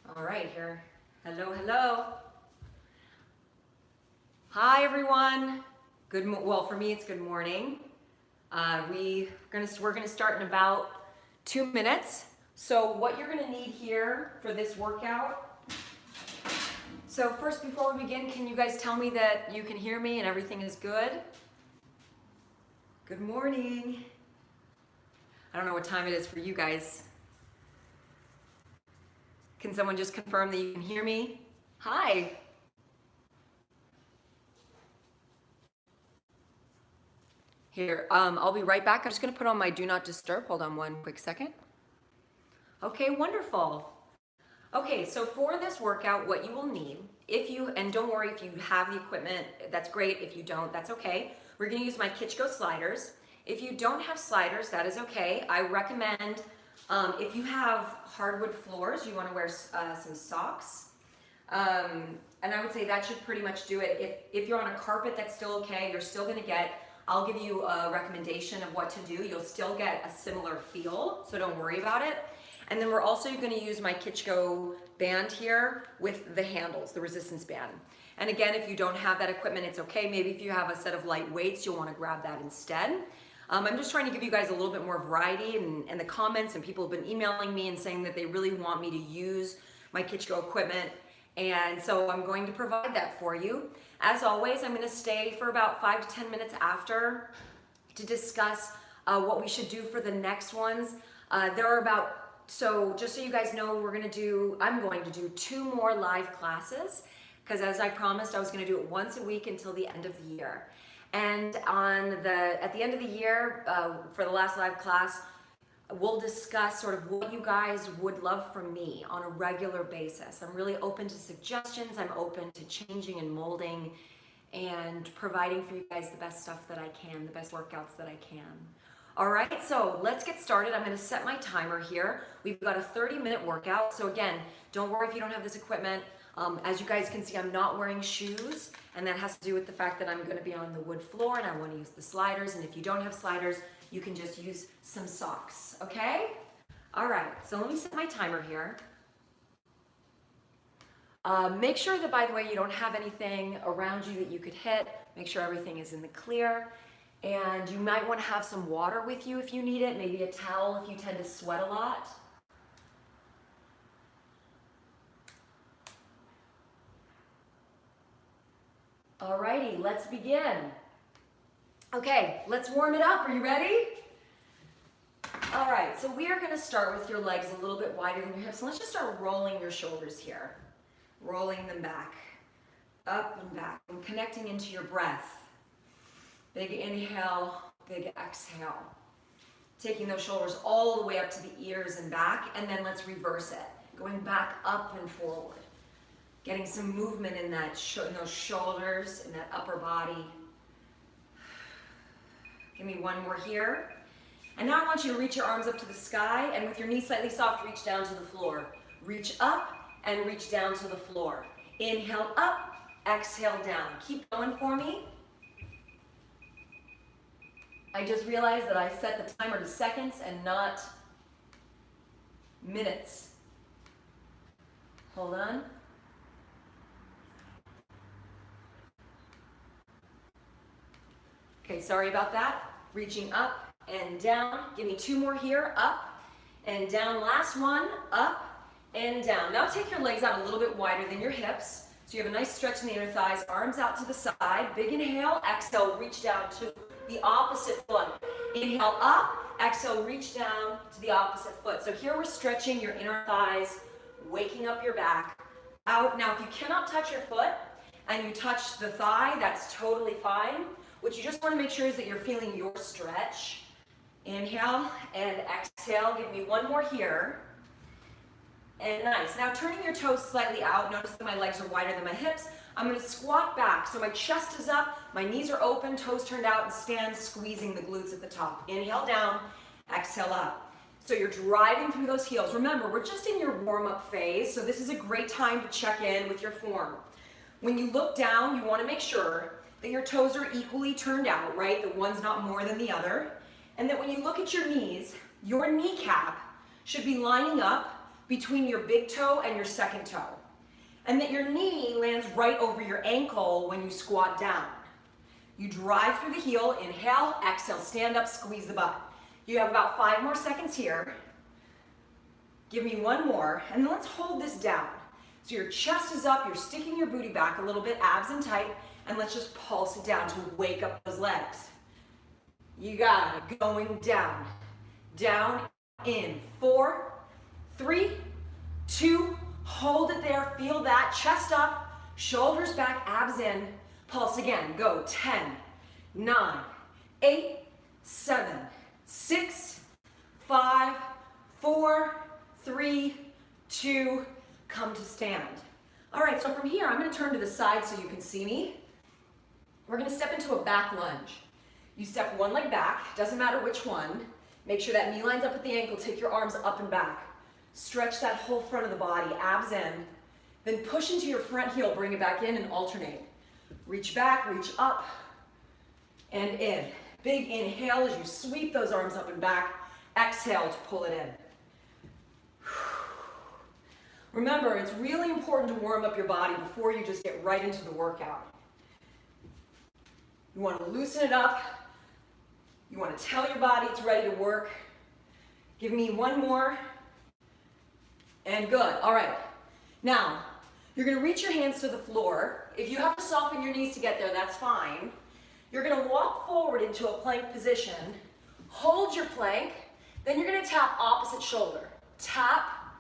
All right, here. Hello, hello. Hi, everyone. Well, for me, it's good morning. We're gonna start in about 2 minutes. So what you're gonna need here for this workout. So first, before we begin, can you guys tell me that you can hear me and everything is good? Good morning. I don't know what time it is for you guys. Can someone just confirm that you can hear me? Hi. Here, I'll be right back. I'm just gonna put on my do not disturb. Hold on one quick second. Okay, wonderful. Okay, so for this workout, what you will need, and don't worry if you have the equipment, that's great. If you don't, that's okay. We're gonna use my KICHGO sliders. If you don't have sliders, that is okay. I recommend, if you have hardwood floors, you wanna wear some socks. And I would say that should pretty much do it. If you're on a carpet, that's still okay. You're still gonna I'll give you a recommendation of what to do. You'll still get a similar feel, so don't worry about it. And then we're also gonna use my KICHGO band here with the handles, the resistance band. And again, if you don't have that equipment, it's okay. Maybe if you have a set of light weights, you'll wanna grab that instead. I'm just trying to give you guys a little bit more variety and the comments, and people have been emailing me and saying that they really want me to use my KICHGO equipment. And so I'm going to provide that for you. As always, I'm gonna stay for about 5 to 10 minutes after to discuss what we should do for the next ones. So just so you guys know, I'm going to do 2 more live classes, because as I promised, I was gonna do it once a week until the end of the year. And at the end of the year, for the last live class, we'll discuss sort of what you guys would love from me on a regular basis. I'm really open to suggestions. I'm open to changing and molding and providing for you guys the best stuff that I can, the best workouts that I can. All right, so let's get started. I'm gonna set my timer here. We've got a 30-minute workout. So again, don't worry if you don't have this equipment. As you guys can see, I'm not wearing shoes, and that has to do with the fact that I'm gonna be on the wood floor and I wanna use the sliders. And if you don't have sliders, you can just use some socks, okay? All right, so let me set my timer here. Make sure that, by the way, you don't have anything around you that you could hit. Make sure everything is in the clear. And you might want to have some water with you if you need it, maybe a towel if you tend to sweat a lot. Alrighty, let's begin. Okay, let's warm it up. Are you ready? All right, so we are gonna start with your legs a little bit wider than your hips. And let's just start rolling your shoulders here. Rolling them back, up and back, and connecting into your breath. Big inhale, big exhale. Taking those shoulders all the way up to the ears and back, and then let's reverse it. Going back up and forward. Getting some movement in those shoulders, in that upper body. Give me one more here. And now I want you to reach your arms up to the sky, and with your knees slightly soft, reach down to the floor. Reach up and reach down to the floor. Inhale up, exhale down. Keep going for me. I just realized that I set the timer to seconds and not minutes. Hold on. Okay, sorry about that. Reaching up and down. Give me 2 more here. Up and down. Last one. Up and down. Now take your legs out a little bit wider than your hips. So you have a nice stretch in the inner thighs. Arms out to the side. Big inhale. Exhale. Reach down to the opposite foot. Inhale up. Exhale. Reach down to the opposite foot. So here we're stretching your inner thighs, waking up your back. Out. Now if you cannot touch your foot and you touch the thigh, that's totally fine. What you just want to make sure is that you're feeling your stretch. Inhale and exhale. Give me 1 more here. And nice. Now turning your toes slightly out. Notice that my legs are wider than my hips. I'm going to squat back. So my chest is up, my knees are open, toes turned out, and stand squeezing the glutes at the top. Inhale down, exhale up. So you're driving through those heels. Remember, we're just in your warm-up phase, so this is a great time to check in with your form. When you look down, you want to make sure that your toes are equally turned out, right? That one's not more than the other. And that when you look at your knees, your kneecap should be lining up between your big toe and your second toe. And that your knee lands right over your ankle when you squat down. You drive through the heel, inhale, exhale, stand up, squeeze the butt. You have about 5 more seconds here. Give me 1 more, and then let's hold this down. So your chest is up, you're sticking your booty back a little bit, abs in tight, and let's just pulse it down to wake up those legs. You got it, going down, down, in, 4, 3, 2, hold it there, feel that, chest up, shoulders back, abs in, pulse again, go, 10, 9, 8, 7, 6, 5, 4, 3, 2, come to stand. All right, so from here, I'm gonna turn to the side so you can see me. We're gonna step into a back lunge. You step one leg back, doesn't matter which one. Make sure that knee lines up at the ankle, take your arms up and back. Stretch that whole front of the body, abs in. Then push into your front heel, bring it back in and alternate. Reach back, reach up, and in. Big inhale as you sweep those arms up and back. Exhale to pull it in. Remember, it's really important to warm up your body before you just get right into the workout. You want to loosen it up. You want to tell your body it's ready to work. Give me 1 more. And good. All right. Now, you're going to reach your hands to the floor. If you have to soften your knees to get there, that's fine. You're going to walk forward into a plank position. Hold your plank. Then you're going to tap opposite shoulder. Tap,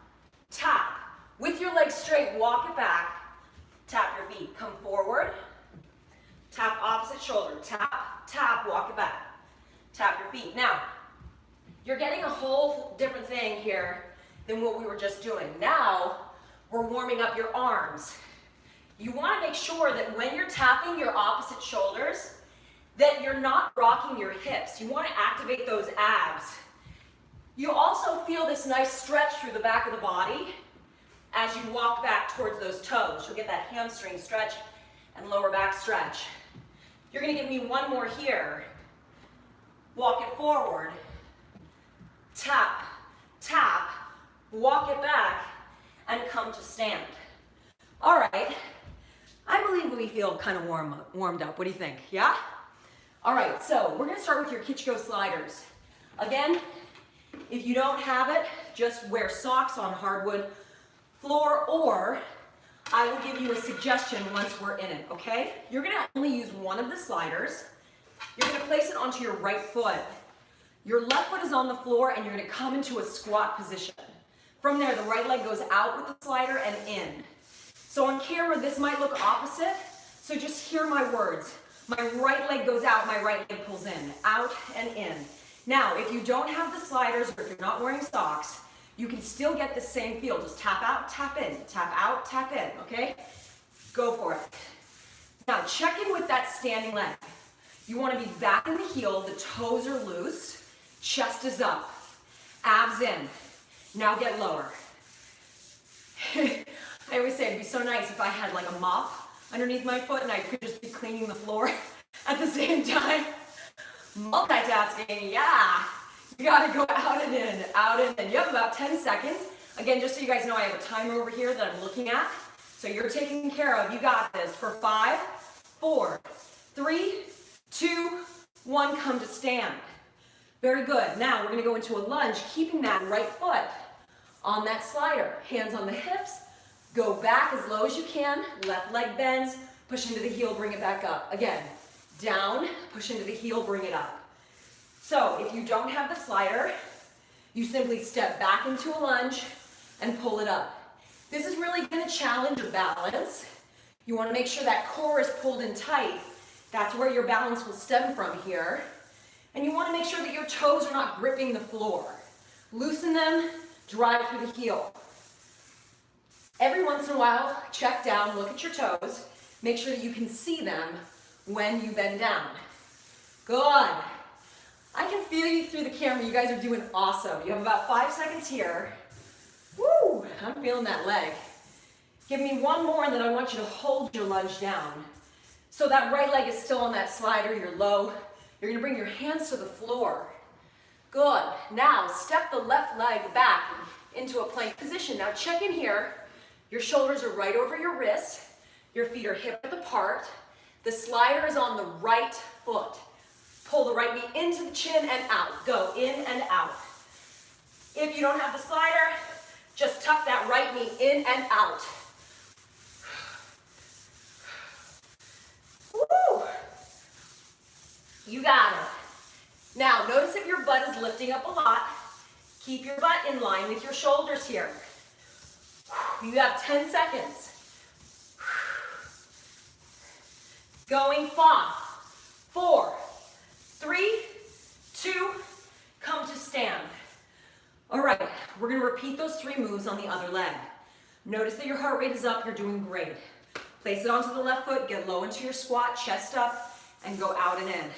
tap. With your legs straight, walk it back. Tap your feet. Come forward. Tap opposite shoulder. Tap, tap, walk it back. Tap your feet. Now, you're getting a whole different thing here than what we were just doing. Now, we're warming up your arms. You want to make sure that when you're tapping your opposite shoulders, that you're not rocking your hips. You want to activate those abs. You also feel this nice stretch through the back of the body as you walk back towards those toes. You'll get that hamstring stretch and lower back stretch. You're going to give me 1 more here. Walk it forward. Tap, tap, walk it back, and come to stand. All right. I believe we feel kind of warmed up. What do you think? Yeah? All right, so we're going to start with your KICHGO sliders. Again, if you don't have it, just wear socks on hardwood floor, or I will give you a suggestion once we're in it, okay? You're going to only use one of the sliders. You're going to place it onto your right foot. Your left foot is on the floor, and you're going to come into a squat position. From there, the right leg goes out with the slider and in. So on camera, this might look opposite, so just hear my words. My right leg goes out, my right leg pulls in, out and in. Now, if you don't have the sliders, or if you're not wearing socks, you can still get the same feel. Just tap out, tap in, tap out, tap in, okay? Go for it. Now, check in with that standing leg. You want to be back in the heel, the toes are loose, chest is up, abs in. Now get lower. I always say it'd be so nice if I had like a mop underneath my foot and I could just be cleaning the floor at the same time. Multitasking, yeah. You gotta go out and in, out and in. You have about 10 seconds. Again, just so you guys know, I have a timer over here that I'm looking at. So you're taken care of. You got this. For 5, 4, 3, 2, 1, come to stand. Very good. Now we're gonna go into a lunge, keeping that right foot on that slider. Hands on the hips. Go back as low as you can. Left leg bends. Push into the heel, bring it back up. Again, down, push into the heel, bring it up. So if you don't have the slider, you simply step back into a lunge and pull it up. This is really going to challenge your balance. You want to make sure that core is pulled in tight. That's where your balance will stem from here. And you want to make sure that your toes are not gripping the floor. Loosen them, drive through the heel. Every once in a while, check down, look at your toes. Make sure that you can see them when you bend down. Good. I can feel you through the camera. You guys are doing awesome. You have about 5 seconds here. Woo! I'm feeling that leg. Give me 1 more, and then I want you to hold your lunge down. So that right leg is still on that slider. You're low. You're going to bring your hands to the floor. Good. Now, step the left leg back into a plank position. Now check in here. Your shoulders are right over your wrists. Your feet are hip width apart. The slider is on the right foot. Pull the right knee into the chin and out. Go in and out. If you don't have the slider, just tuck that right knee in and out. Woo! You got it. Now, notice if your butt is lifting up a lot. Keep your butt in line with your shoulders here. You have 10 seconds. Going 5, 4, 3, 2, come to stand. All right, we're gonna repeat those 3 moves on the other leg. Notice that your heart rate is up, you're doing great. Place it onto the left foot, get low into your squat, chest up, and go out and in.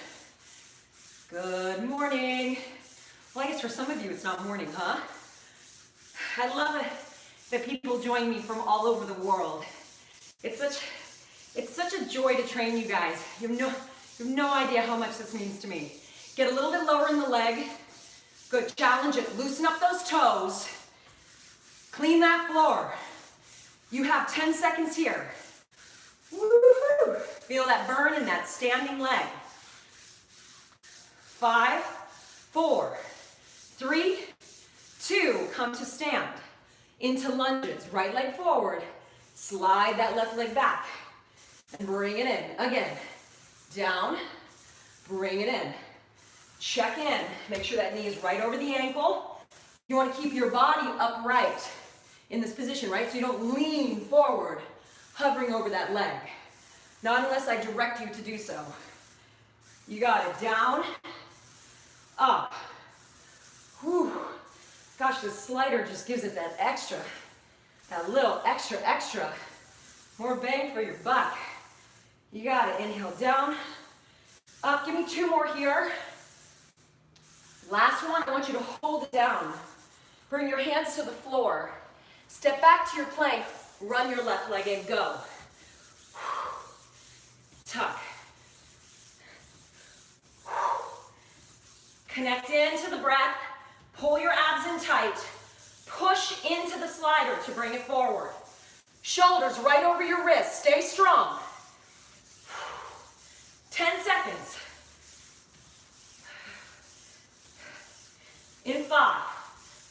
Good morning. Well, I guess for some of you it's not morning, huh? I love it that people join me from all over the world. It's such a joy to train you guys. You have no idea how much this means to me. Get a little bit lower in the leg. Good, challenge it. Loosen up those toes. Clean that floor. You have 10 seconds here. Woo-hoo. Feel that burn in that standing leg. 5, 4, 3, 2, come to stand. Into lunges, right leg forward. Slide that left leg back. And bring it in. Again, down, bring it in. Check in. Make sure that knee is right over the ankle. You want to keep your body upright in this position, right? So you don't lean forward, hovering over that leg. Not unless I direct you to do so. You got it. Down, up. Whew. Gosh, this slider just gives it that extra, that little extra. More bang for your buck. You got it. Inhale, down, up. Give me 2 more here. Last one, I want you to hold it down. Bring your hands to the floor. Step back to your plank. Run your left leg in. Go. Tuck. Connect into the breath. Pull your abs in tight. Push into the slider to bring it forward. Shoulders right over your wrists. Stay strong. 10 seconds. In 5,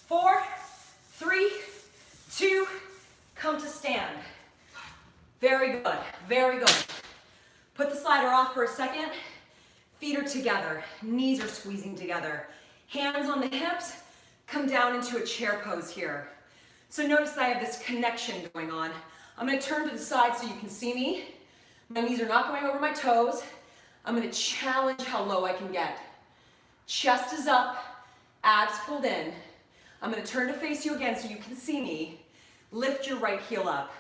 4, 3, 2, come to stand. Very good, very good. Put the slider off for a second. Feet are together, knees are squeezing together. Hands on the hips, come down into a chair pose here. So notice that I have this connection going on. I'm gonna turn to the side so you can see me. My knees are not going over my toes. I'm gonna challenge how low I can get. Chest is up, abs pulled in. I'm gonna turn to face you again so you can see me. Lift your right heel up.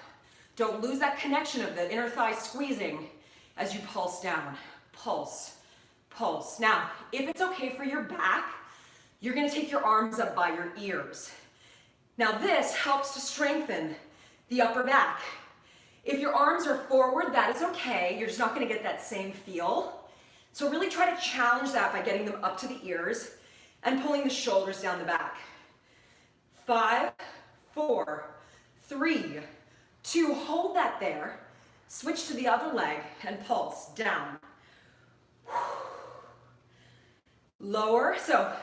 Don't lose that connection of the inner thigh squeezing as you pulse down. Pulse, pulse. Now, if it's okay for your back, you're gonna take your arms up by your ears. Now this helps to strengthen the upper back. If your arms are forward, that is okay. You're just not gonna get that same feel. So really try to challenge that by getting them up to the ears and pulling the shoulders down the back. 5, 4, 3, 2, hold that there. Switch to the other leg and pulse down. Lower, so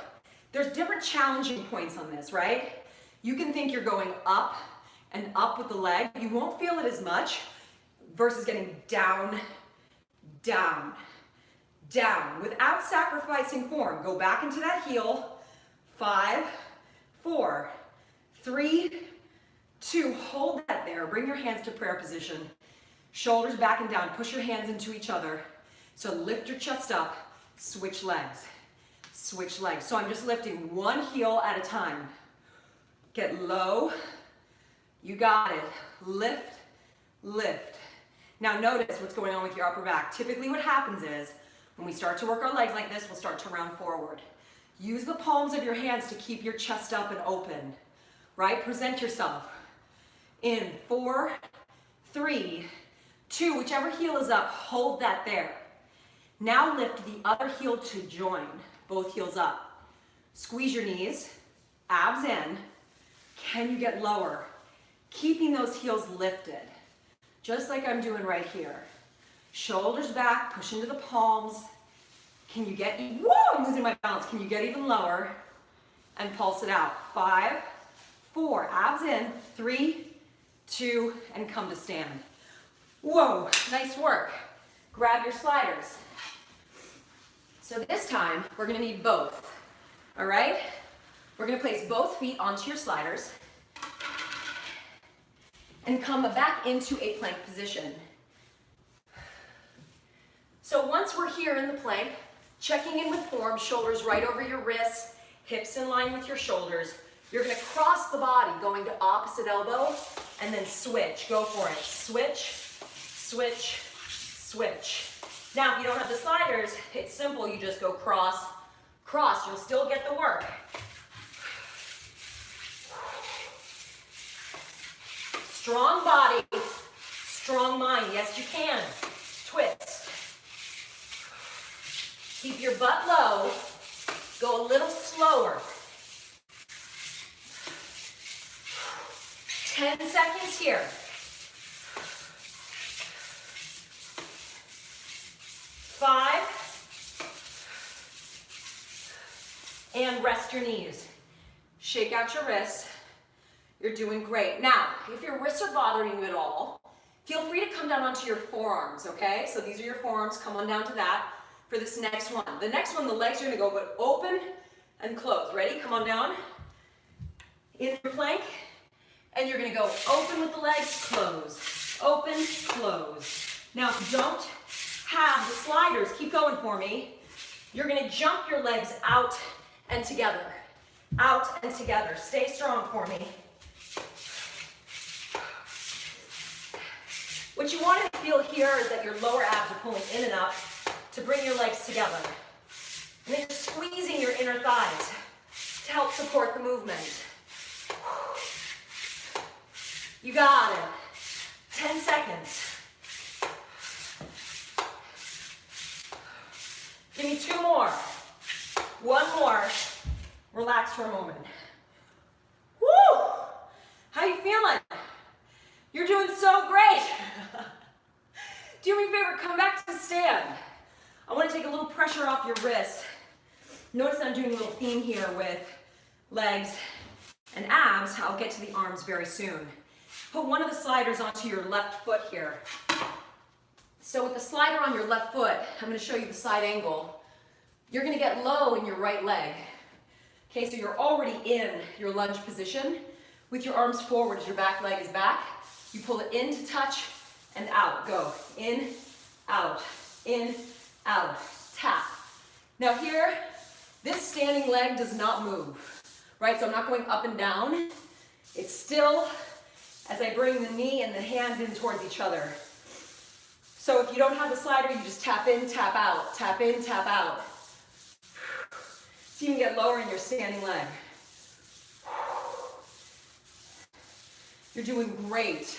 there's different challenging points on this, right? You can think you're going up and up with the leg. You won't feel it as much versus getting down, down, down without sacrificing form. Go back into that heel. 5, 4, 3, 2, hold that there. Bring your hands to prayer position. Shoulders back and down. Push your hands into each other. So lift your chest up. Switch legs. Switch legs. So I'm just lifting one heel at a time. Get low. You got it. Lift, lift. Now notice what's going on with your upper back. Typically what happens is when we start to work our legs like this, we'll start to round forward. Use the palms of your hands to keep your chest up and open, right? Present yourself. In 4, 3, 2, whichever heel is up, hold that there. Now lift the other heel to join, both heels up. Squeeze your knees, abs in. Can you get lower? Keeping those heels lifted, just like I'm doing right here. Shoulders back, push into the palms. Can you get, whoa, I'm losing my balance. Can you get even lower? And pulse it out. 5, 4, abs in, 3, 2, and come to stand. Whoa, nice work. Grab your sliders. So this time, we're gonna need both, all right? We're gonna place both feet onto your sliders and come back into a plank position. So once we're here in the plank, checking in with form, shoulders right over your wrists, hips in line with your shoulders. You're gonna cross the body, going to opposite elbow, and then switch. Go for it. Switch, switch, switch. Now, if you don't have the sliders, it's simple. You just go cross, cross. You'll still get the work. Strong body, strong mind. Yes, you can. Twist. Keep your butt low. Go a little slower. 10 seconds here. 5. And rest your knees. Shake out your wrists. You're doing great. Now, if your wrists are bothering you at all, feel free to come down onto your forearms, okay? So these are your forearms. Come on down to that for this next one. The next one, the legs are gonna go but open and close. Ready? Come on down. In your plank. And you're gonna go open with the legs, close. Open, close. Now, if you don't have the sliders, keep going for me. You're gonna jump your legs out and together. Out and together. Stay strong for me. What you want to feel here is that your lower abs are pulling in and up to bring your legs together. And then you're squeezing your inner thighs to help support the movement. You got it. 10 seconds. Give me 2 more. 1 more. Relax for a moment. Woo! How you feeling? You're doing so great. Do me a favor, come back to stand. I want to take a little pressure off your wrist. Notice I'm doing a little theme here with legs and abs. I'll get to the arms very soon. Put one of the sliders onto your left foot here. So with the slider on your left foot, I'm going to show you the side angle. You're going to get low in your right leg. Okay, so you're already in your lunge position with your arms forward as your back leg is back. You pull it in to touch and out. Go. In, out, tap. Now here, this standing leg does not move, right? So I'm not going up and down. It's still as I bring the knee and the hands in towards each other. So if you don't have the slider, you just tap in, tap out, tap in, tap out. So you can get lower in your standing leg. You're doing great.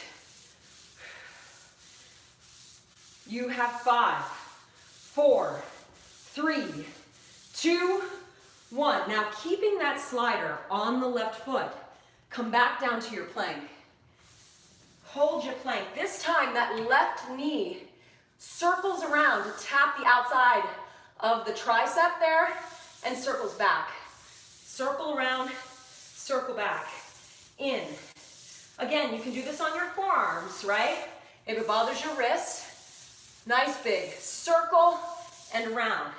You have 5, 4, 3, 2, 1. Now keeping that slider on the left foot, come back down to your plank. Hold your plank. This time that left knee circles around to tap the outside of the tricep there and circles back. Circle around, circle back. In. Again, you can do this on your forearms, right? If it bothers your wrists, nice big circle and round.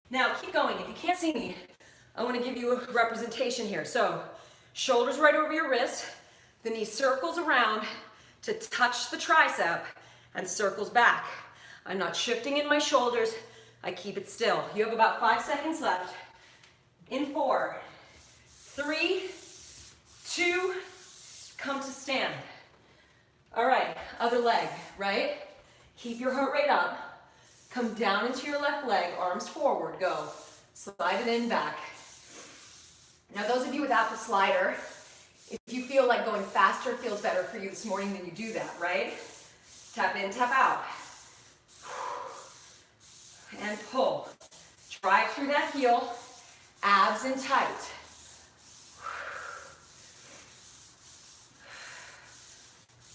Now keep going. If you can't see me, I want to give you a representation here. So shoulders right over your wrist, the knee circles around to touch the tricep and circles back. I'm not shifting in my shoulders. I keep it still. You have about 5 seconds left. In 4, 3, 2, come to stand. All right, other leg, right? Keep your heart rate up. Come down into your left leg, arms forward, go. Slide it in back. Now those of you without the slider, if you feel like going faster feels better for you this morning, then you do that, right? Tap in, tap out. And pull. Drive through that heel, abs in tight.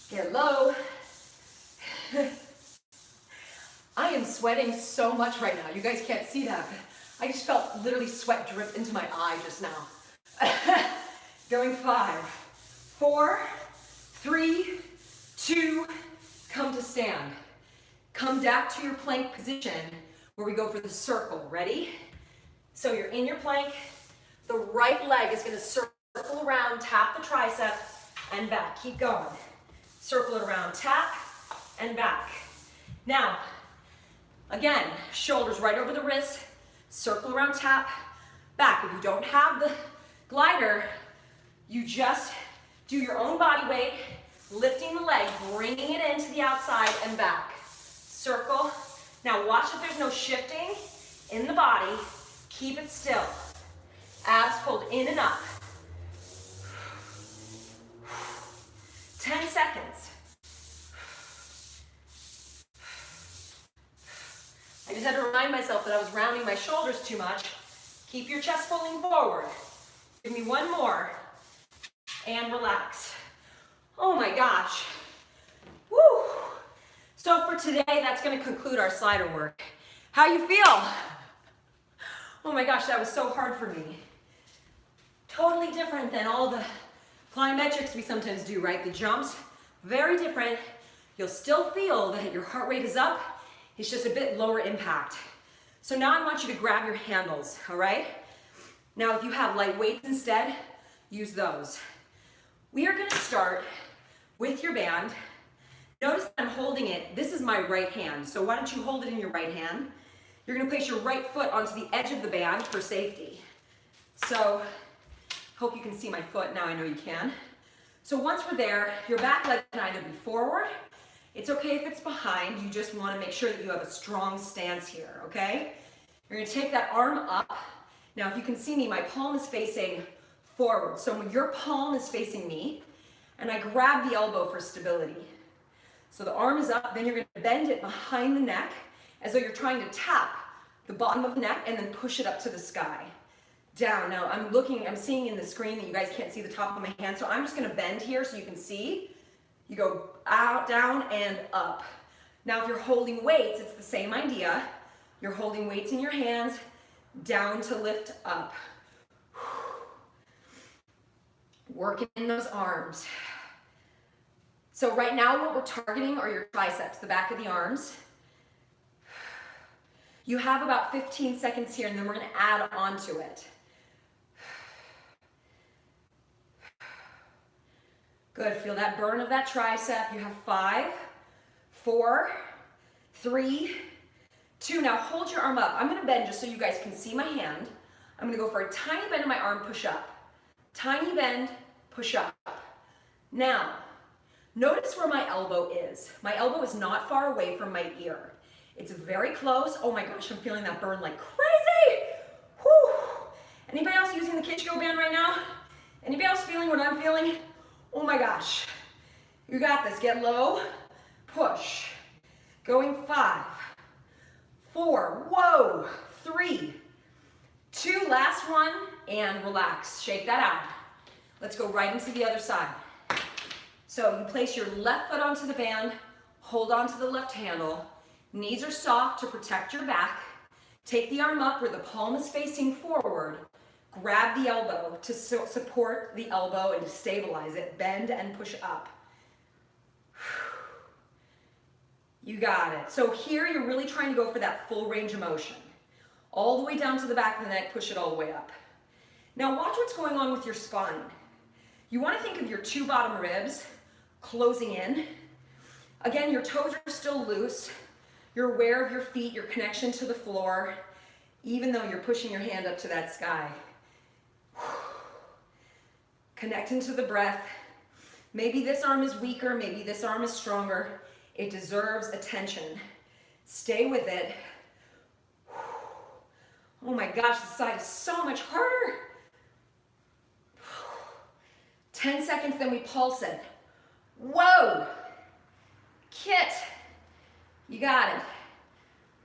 Get low. I am sweating so much right now. You guys can't see that, but I just felt literally sweat drip into my eye just now. Going 5, 4, 3, 2, come to stand. Come back to your plank position where we go for the circle. Ready? So you're in your plank. The right leg is going to circle around, tap the tricep, and back. Keep going. Circle it around, tap, and back. Now, again, shoulders right over the wrist, circle around, tap, back. If you don't have the glider, you just do your own body weight, lifting the leg, bringing it into the outside and back. Circle. Now watch that there's no shifting in the body. Keep it still. Abs pulled in and up. 10 seconds. I just had to remind myself that I was rounding my shoulders too much. Keep your chest pulling forward. Give me one more. And relax. Oh my gosh. Woo. So for today, that's going to conclude our slider work. How you feel? Oh my gosh, that was so hard for me. Totally different than all the plyometrics we sometimes do, right? The jumps, very different. You'll still feel that your heart rate is up. It's just a bit lower impact. So now I want you to grab your handles, all right? Now if you have light weights instead, use those. We are going to start with your band. Notice I'm holding it. This is my right hand. So why don't you hold it in your right hand? You're going to place your right foot onto the edge of the band for safety. So, hope you can see my foot. Now I know you can. So once we're there, your back leg can either be forward. It's okay if it's behind. You just want to make sure that you have a strong stance here, okay? You're going to take that arm up. Now if you can see me, my palm is facing forward. So your palm is facing me, and I grab the elbow for stability. So the arm is up, then you're going to bend it behind the neck as though you're trying to tap the bottom of the neck and then push it up to the sky. Down. Now I'm seeing in the screen that you guys can't see the top of my hand, so I'm just going to bend here so you can see. You go out, down, and up. Now if you're holding weights, it's the same idea. You're holding weights in your hands, down to lift up. Working those arms. So right now what we're targeting are your triceps, the back of the arms. You have about 15 seconds here, and then we're going to add on to it. Good, feel that burn of that tricep. You have 5, 4, 3, 2. Now hold your arm up. I'm going to bend just so you guys can see my hand. I'm going to go for a tiny bend of my arm, push up. Tiny bend, push up. Now, notice where my elbow is. My elbow is not far away from my ear. It's very close. Oh my gosh, I'm feeling that burn like crazy. Whew. Anybody else using the KICHGO band right now? Anybody else feeling what I'm feeling? Oh my gosh. You got this. Get low, push. Going 5, 4, whoa, 3, 2, last one, and relax. Shake that out. Let's go right into the other side. So you place your left foot onto the band, hold on to the left handle. Knees are soft to protect your back. Take the arm up where the palm is facing forward. Grab the elbow to support the elbow and to stabilize it. Bend and push up. You got it. So here you're really trying to go for that full range of motion. All the way down to the back of the neck, push it all the way up. Now watch what's going on with your spine. You want to think of your 2 bottom ribs closing in. Again, your toes are still loose. You're aware of your feet, your connection to the floor, even though you're pushing your hand up to that sky. Connecting to the breath. Maybe this arm is weaker, maybe this arm is stronger. It deserves attention. Stay with it. Oh my gosh, this side is so much harder. 10 seconds, then we pulse it. Whoa! Kit, you got it.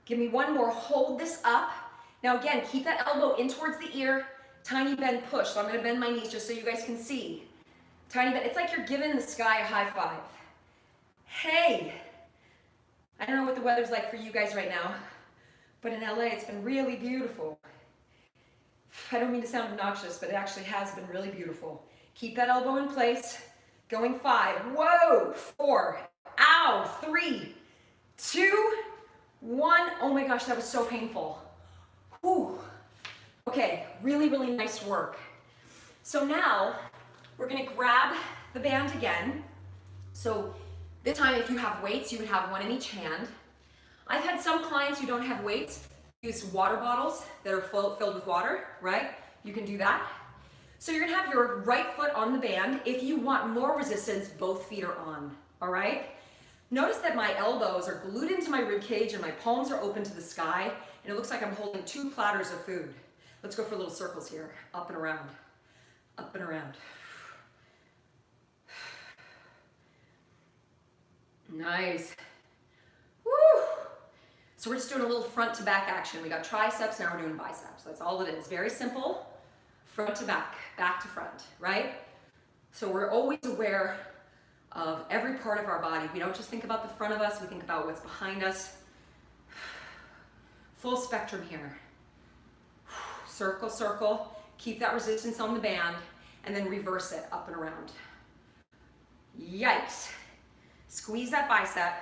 Give me one more, hold this up. Now again, keep that elbow in towards the ear, tiny bend push. So I'm gonna bend my knees just so you guys can see. Tiny bend, it's like you're giving the sky a high five. Hey, I don't know what the weather's like for you guys right now, but in LA it's been really beautiful. I don't mean to sound obnoxious, but it actually has been really beautiful. Keep that elbow in place. Going 5. Whoa, 4. Ow, 3, 2, 1. Oh my gosh, that was so painful. Whew. Okay, really, really nice work. So now we're gonna grab the band again. So this time, if you have weights, you would have one in each hand. I've had some clients who don't have weights use water bottles that are filled with water, right? You can do that. So you're gonna have your right foot on the band. If you want more resistance, both feet are on, all right? Notice that my elbows are glued into my rib cage and my palms are open to the sky, and it looks like I'm holding 2 platters of food. Let's go for little circles here, up and around, up and around. Nice. Woo! So we're just doing a little front to back action. We got triceps, now we're doing biceps. That's all it is. Very simple. Front to back to front, right? So we're always aware of every part of our body. We don't just think about the front of us, we think about what's behind us. Full spectrum here. Circle, circle. Keep that resistance on the band, and then reverse it up and around. Yikes. Squeeze that bicep.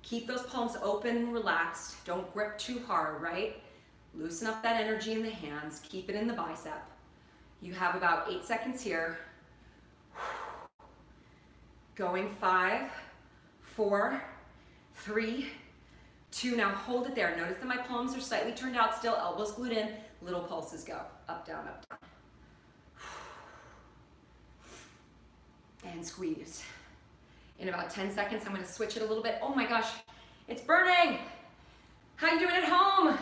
Keep those palms open and relaxed. Don't grip too hard, right? Loosen up that energy in the hands. Keep it in the bicep. You have about 8 seconds here. Going 5, 4, 3, 2. Now hold it there. Notice that my palms are slightly turned out still, elbows glued in. Little pulses go. Up, down, up, down. And squeeze. In about 10 seconds, I'm going to switch it a little bit. Oh my gosh, it's burning. How you doing at home?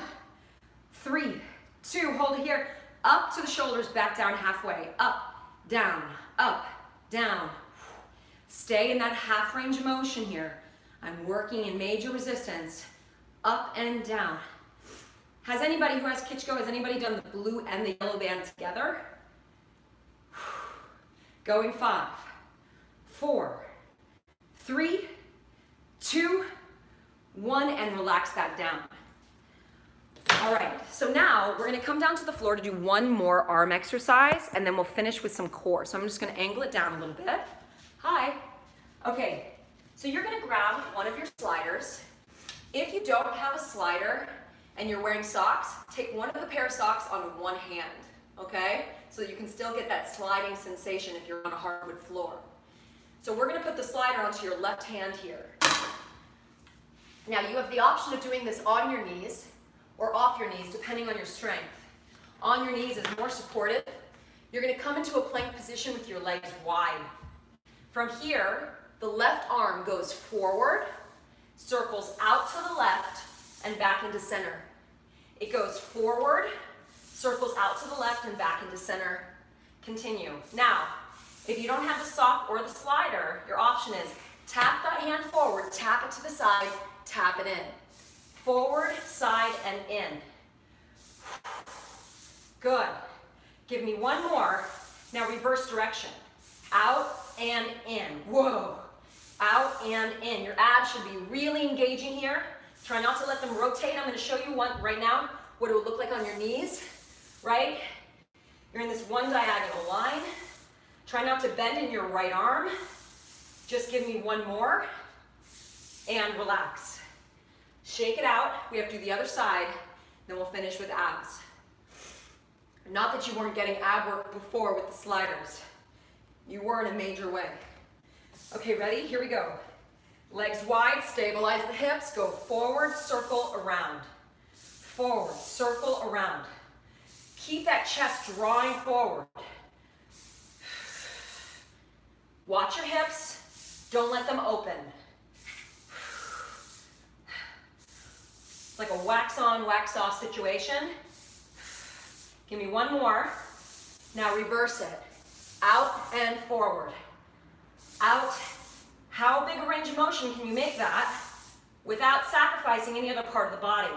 3, 2, hold it here. Up to the shoulders, back down halfway. Up, down, up, down. Stay in that half range of motion here. I'm working in major resistance. Up and down. Has anybody who has KICHGO, has anybody done the blue and the yellow band together? Going 5, 4, 3, 2, 1, and relax that down. All right, so now we're gonna come down to the floor to do one more arm exercise, and then we'll finish with some core. So I'm just gonna angle it down a little bit. Hi. Okay, so you're gonna grab one of your sliders. If you don't have a slider and you're wearing socks, take one of the pair of socks on one hand, okay? So that you can still get that sliding sensation if you're on a hardwood floor. So we're gonna put the slider onto your left hand here. Now you have the option of doing this on your knees or off your knees, depending on your strength. On your knees is more supportive. You're gonna come into a plank position with your legs wide. From here, the left arm goes forward, circles out to the left, and back into center. It goes forward, circles out to the left, and back into center. Continue. Now, if you don't have the sock or the slider, your option is tap that hand forward, tap it to the side, tap it in. Forward, side, and in. Good. Give me one more. Now reverse direction. Out and in. Whoa. Out and in. Your abs should be really engaging here. Try not to let them rotate. I'm going to show you one right now, what it would look like on your knees, right? You're in this one diagonal line. Try not to bend in your right arm. Just give me one more and relax. Shake it out. We have to do the other side, then we'll finish with abs. Not that you weren't getting ab work before with the sliders. You were in a major way. Okay, ready? Here we go. Legs wide, stabilize the hips, go forward, circle around. Forward, circle around. Keep that chest drawing forward. Watch your hips, don't let them open. It's like a wax on, wax off situation. Give me one more. Now reverse it. Out and forward. Out. How big a range of motion can you make that without sacrificing any other part of the body?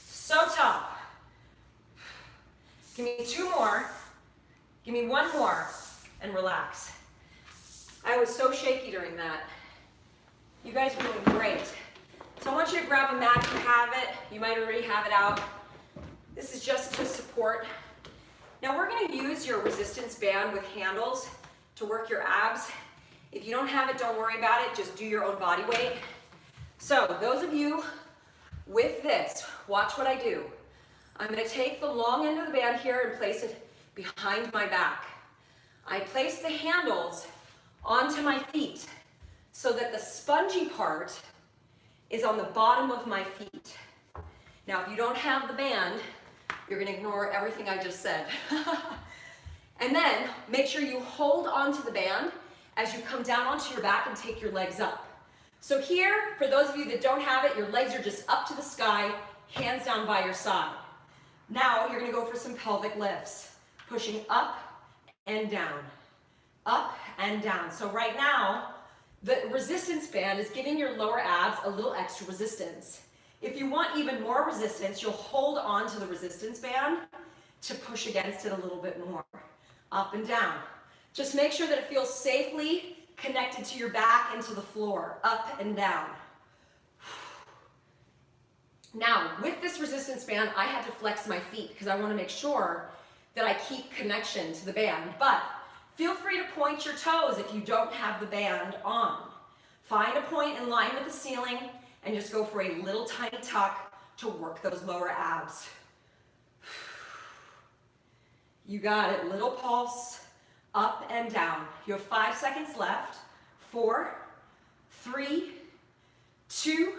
So tough. Give me 2 more. Give me one more and relax. I was so shaky during that. You guys are doing great. So I want you to grab a mat if you have it. You might already have it out. This is just to support. Now we're going to use your resistance band with handles to work your abs. If you don't have it, don't worry about it. Just do your own body weight. So those of you with this, watch what I do. I'm going to take the long end of the band here and place it behind my back. I place the handles onto my feet so that the spongy part is on the bottom of my feet. Now, if you don't have the band, you're going to ignore everything I just said. And then make sure you hold onto the band as you come down onto your back and take your legs up. So here, for those of you that don't have it, your legs are just up to the sky, hands down by your side. Now you're going to go for some pelvic lifts, pushing up and down, up and down. So right now, the resistance band is giving your lower abs a little extra resistance. If you want even more resistance, you'll hold on to the resistance band to push against it a little bit more. Up and down. Just make sure that it feels safely connected to your back and to the floor. Up and down. Now, with this resistance band, I had to flex my feet because I want to make sure that I keep connection to the band. But feel free to point your toes if you don't have the band on. Find a point in line with the ceiling and just go for a little tiny tuck to work those lower abs. You got it. Little pulse, up and down. You have 5 seconds left. 4, 3, 2,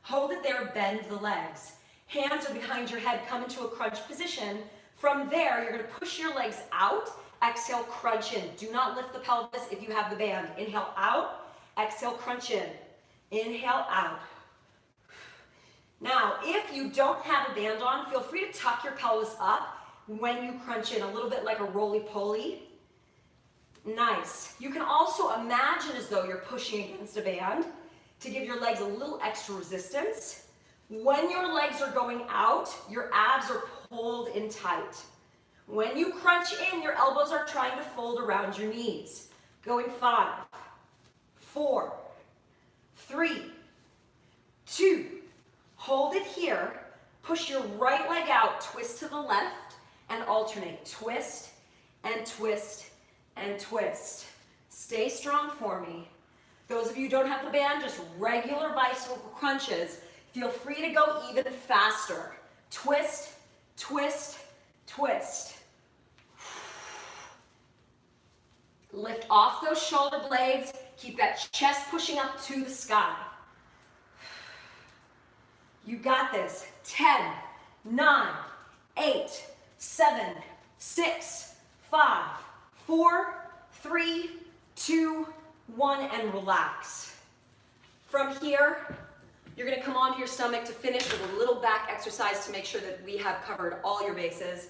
hold it there, bend the legs. Hands are behind your head, come into a crunch position. From there, you're going to push your legs out. Exhale, crunch in. Do not lift the pelvis if you have the band. Inhale out, exhale, crunch in. Inhale out. Now, if you don't have a band on, feel free to tuck your pelvis up when you crunch in, a little bit like a roly-poly. Nice. You can also imagine as though you're pushing against a band to give your legs a little extra resistance. When your legs are going out, your abs are pulled in tight. When you crunch in, your elbows are trying to fold around your knees. Going 5, 4, 3, 2, hold it here. Push your right leg out, twist to the left, and alternate. Twist and twist and twist. Stay strong for me. Those of you who don't have the band, just regular bicycle crunches. Feel free to go even faster. Twist, twist, twist. Lift off those shoulder blades. Keep that chest pushing up to the sky. You got this. 10, 9, 8, 7, 6, 5, 4, 3, 2, 1, and relax. From here, you're going to come onto your stomach to finish with a little back exercise to make sure that we have covered all your bases.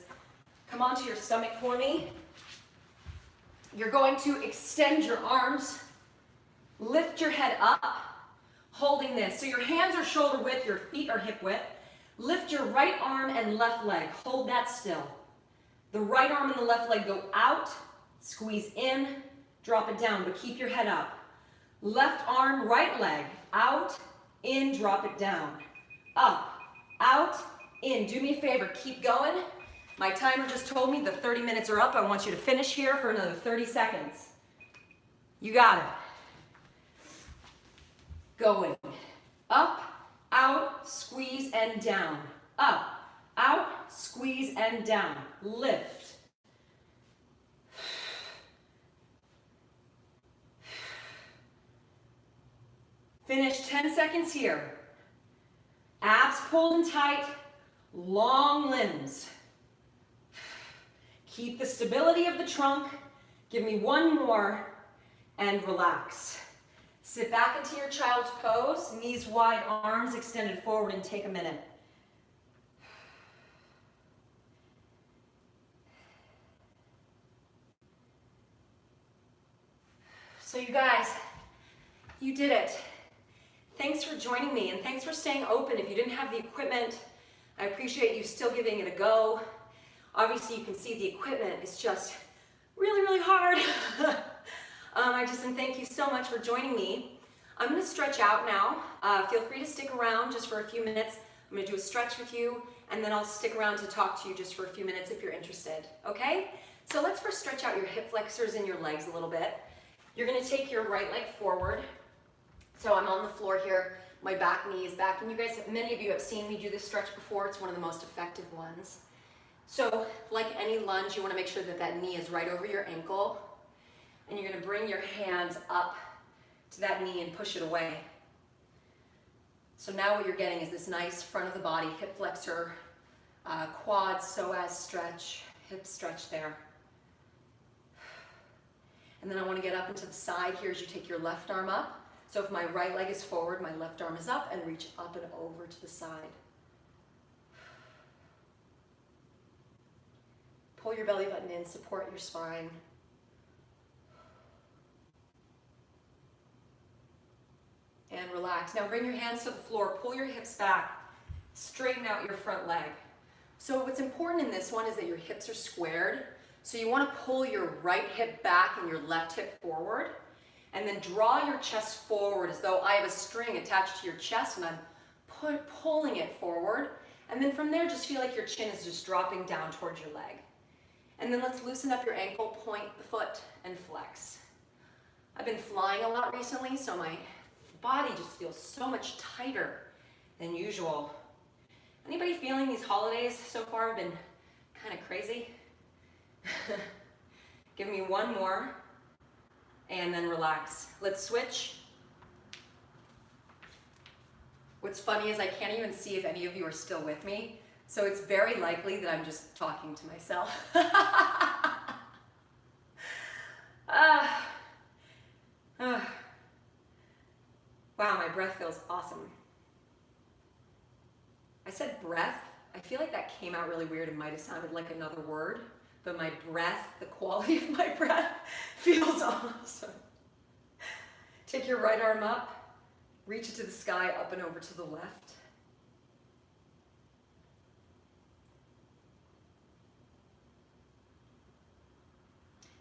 Come onto your stomach for me. You're going to extend your arms, lift your head up, holding this. So your hands are shoulder width, your feet are hip width. Lift your right arm and left leg. Hold that still. The right arm and the left leg go out, squeeze in, drop it down, but keep your head up. Left arm, right leg, out, in, drop it down. Up, out, in. Do me a favor, keep going. My timer just told me the 30 minutes are up. I want you to finish here for another 30 seconds. You got it. Going. Up, out, squeeze, and down. Up, out, squeeze, and down. Lift. Finish 10 seconds here. Abs pulled and tight, long limbs. Keep the stability of the trunk. Give me one more and relax. Sit back into your child's pose, knees wide, arms extended forward, and take a minute. So you guys, you did it. Thanks for joining me, and thanks for staying open. If you didn't have the equipment, I appreciate you still giving it a go. Obviously, you can see the equipment is just really, really hard. And thank you so much for joining me. I'm gonna stretch out now. Feel free to stick around just for a few minutes. I'm gonna do a stretch with you, and then I'll stick around to talk to you just for a few minutes if you're interested, okay? So let's first stretch out your hip flexors and your legs a little bit. You're gonna take your right leg forward. So I'm on the floor here, my back knee is back, and you guys, many of you have seen me do this stretch before. It's one of the most effective ones. So like any lunge, you wanna make sure that that knee is right over your ankle, and you're gonna bring your hands up to that knee and push it away. So now what you're getting is this nice front of the body, hip flexor, quad, psoas stretch, hip stretch there. And then I want to get up into the side here as you take your left arm up. So if my right leg is forward, my left arm is up, and reach up and over to the side. Pull your belly button in, support your spine. And relax. Now bring your hands to the floor, pull your hips back, straighten out your front leg. So what's important in this one is that your hips are squared. So you want to pull your right hip back and your left hip forward, and then draw your chest forward as though I have a string attached to your chest and I'm pulling it forward. And then from there, just feel like your chin is just dropping down towards your leg. And then let's loosen up your ankle, point the foot, and flex. I've been flying a lot recently, so my body just feels so much tighter than usual. Anybody feeling these holidays so far have been kind of crazy? Give me one more and then relax. Let's switch. What's funny is I can't even see if any of you are still with me, so it's very likely that I'm just talking to myself. Wow, my breath feels awesome. I said breath. I feel like that came out really weird and might have sounded like another word, but my breath, the quality of my breath feels awesome. Take your right arm up, reach it to the sky, up and over to the left.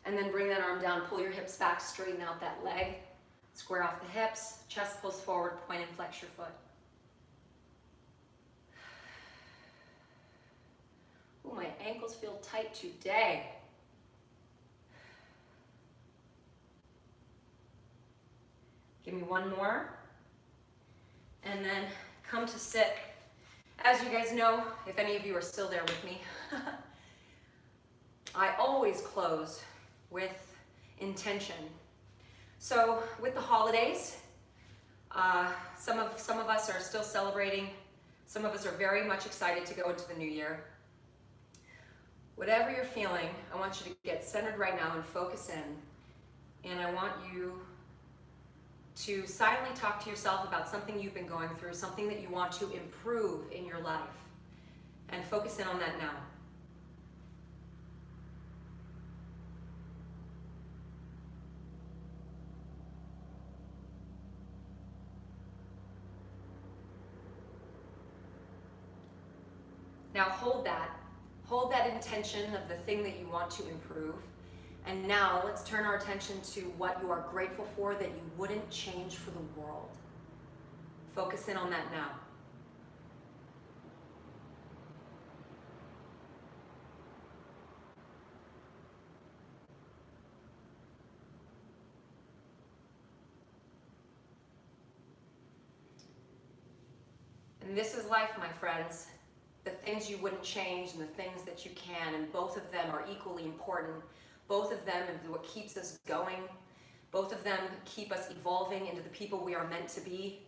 And then bring that arm down, pull your hips back, straighten out that leg. Square off the hips, chest pulls forward, point and flex your foot. Ooh, my ankles feel tight today. Give me one more. And then come to sit. As you guys know, if any of you are still there with me, I always close with intention. So with the holidays, some of us are still celebrating. Some of us are very much excited to go into the new year. Whatever you're feeling, I want you to get centered right now and focus in. And I want you to silently talk to yourself about something you've been going through, something that you want to improve in your life. And focus in on that now. Now hold that intention of the thing that you want to improve. And now let's turn our attention to what you are grateful for that you wouldn't change for the world. Focus in on that now. And this is life, my friends. The things you wouldn't change and the things that you can, and both of them are equally important. Both of them are what keeps us going. Both of them keep us evolving into the people we are meant to be.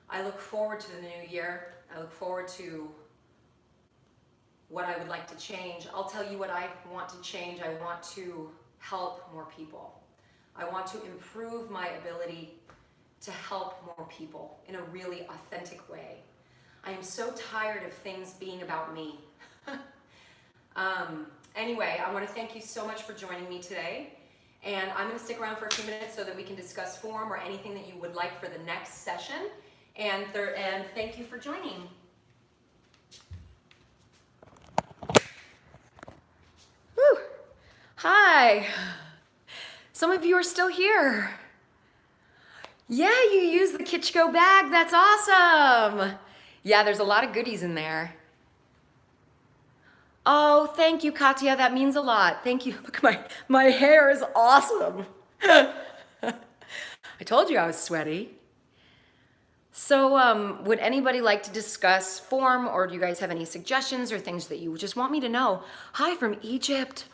I look forward to the new year. I look forward to what I would like to change. I'll tell you what I want to change. I want to help more people. I want to improve my ability to help more people in a really authentic way. I am so tired of things being about me. Anyway, I want to thank you so much for joining me today. And I'm going to stick around for a few minutes so that we can discuss form or anything that you would like for the next session. And thank you for joining. Whew. Hi. Some of you are still here. Yeah, you use the KICHGO bag. That's awesome. Yeah, there's a lot of goodies in there. Oh, thank you, Katya. That means a lot. Thank you. Look, my hair is awesome. I told you I was sweaty. So would anybody like to discuss form, or do you guys have any suggestions or things that you just want me to know? Hi from Egypt.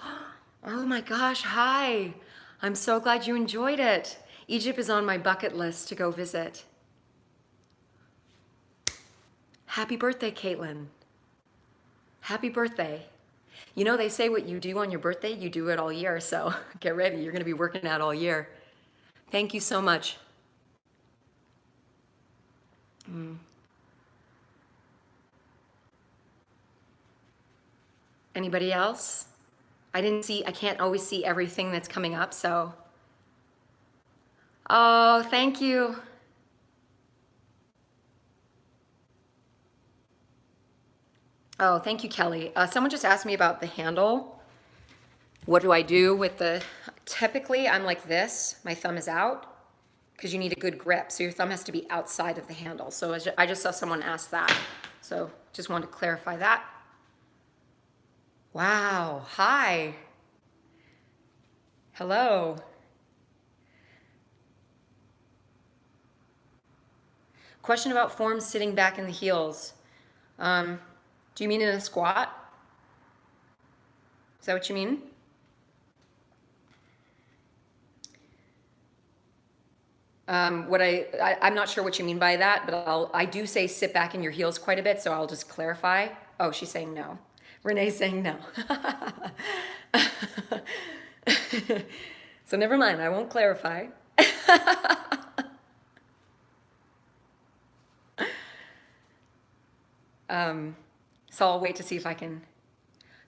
Oh my gosh, hi. I'm so glad you enjoyed it. Egypt is on my bucket list to go visit. Happy birthday, Caitlin. Happy birthday. You know, they say what you do on your birthday, you do it all year, so get ready. You're going to be working out all year. Thank you so much. Anybody else? I can't always see everything that's coming up, so. Oh, thank you. Oh, thank you, Kelly. Someone just asked me about the handle. What do I do with the, typically I'm like this, my thumb is out, because you need a good grip, so your thumb has to be outside of the handle. So I just saw someone ask that, so just wanted to clarify that. Wow, hi. Hello. Question about forms sitting back in the heels. Do you mean in a squat? Is that what you mean? I'm not sure what you mean by that, but I do say sit back in your heels quite a bit, so I'll just clarify. Oh, she's saying no. Renee's saying no. So never mind, I won't clarify. So I'll wait to see if I can.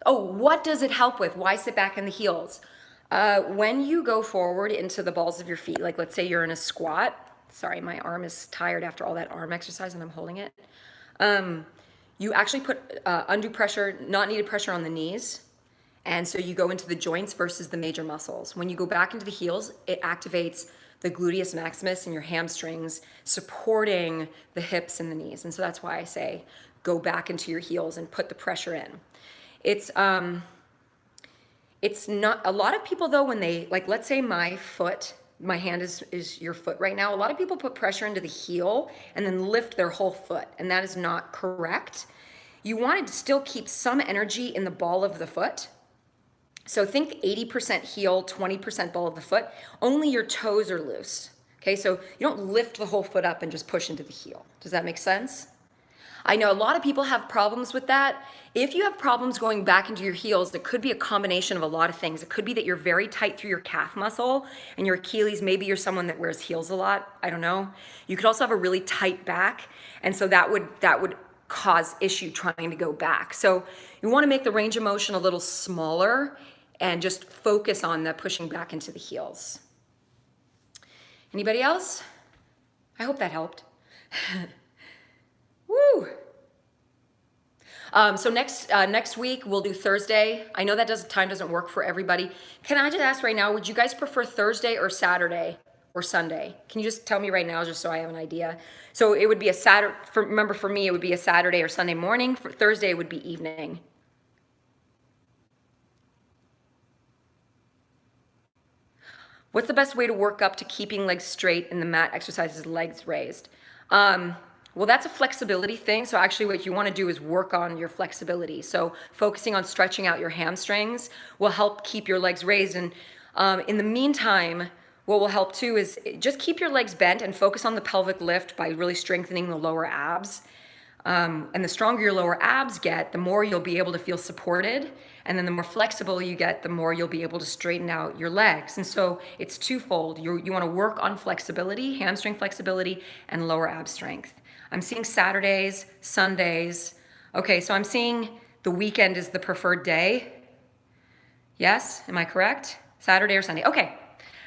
Oh, what does it help with? Why sit back in the heels? When you go forward into the balls of your feet, like let's say you're in a squat. Sorry, my arm is tired after all that arm exercise and I'm holding it. You actually put undue pressure, not needed pressure on the knees. And so you go into the joints versus the major muscles. When you go back into the heels, it activates the gluteus maximus and your hamstrings, supporting the hips and the knees. And so that's why I say go back into your heels and put the pressure in. It's not, a lot of people though, when they, like let's say my hand is your foot right now. A lot of people put pressure into the heel and then lift their whole foot, and that is not correct. You want to still keep some energy in the ball of the foot. So think 80% heel, 20% ball of the foot. Only your toes are loose. Okay, so you don't lift the whole foot up and just push into the heel. Does that make sense? I know a lot of people have problems with that. If you have problems going back into your heels, it could be a combination of a lot of things. It could be that you're very tight through your calf muscle and your Achilles. Maybe you're someone that wears heels a lot. I don't know. You could also have a really tight back, and so that would cause issue trying to go back. So you want to make the range of motion a little smaller and just focus on the pushing back into the heels. Anybody else? I hope that helped. Woo! So next week we'll do Thursday. I know that time doesn't work for everybody. Can I just ask right now, would you guys prefer Thursday or Saturday or Sunday? Can you just tell me right now, just so I have an idea? So it would be a Saturday. Remember, for me, it would be a Saturday or Sunday morning. For Thursday, it would be evening. What's the best way to work up to keeping legs straight in the mat exercises, legs raised? Well, that's a flexibility thing. So actually what you want to do is work on your flexibility. So focusing on stretching out your hamstrings will help keep your legs raised. And in the meantime, what will help too is just keep your legs bent and focus on the pelvic lift by really strengthening the lower abs. And the stronger your lower abs get, the more you'll be able to feel supported. And then the more flexible you get, the more you'll be able to straighten out your legs. And so it's twofold. You want to work on flexibility, hamstring flexibility, and lower ab strength. I'm seeing Saturdays, Sundays. Okay, so I'm seeing the weekend is the preferred day. Yes, am I correct? Saturday or Sunday? Okay.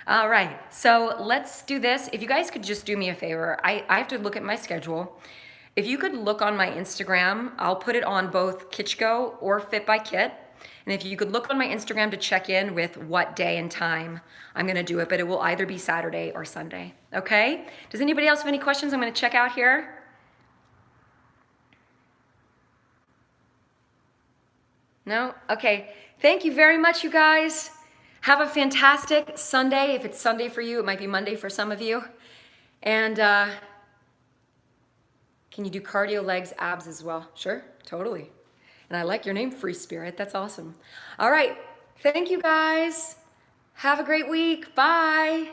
All right, so let's do this. If you guys could just do me a favor, I have to look at my schedule. If you could look on my Instagram, I'll put it on both KICHGO or Fit by Kit. And if you could look on my Instagram to check in with what day and time I'm gonna do it, but it will either be Saturday or Sunday, okay? Does anybody else have any questions I'm gonna check out here? No? Okay. Thank you very much, you guys. Have a fantastic Sunday. If it's Sunday for you, it might be Monday for some of you. And can you do cardio, legs, abs as well? Sure, totally. And I like your name, Free Spirit. That's awesome. All right. Thank you, guys. Have a great week. Bye.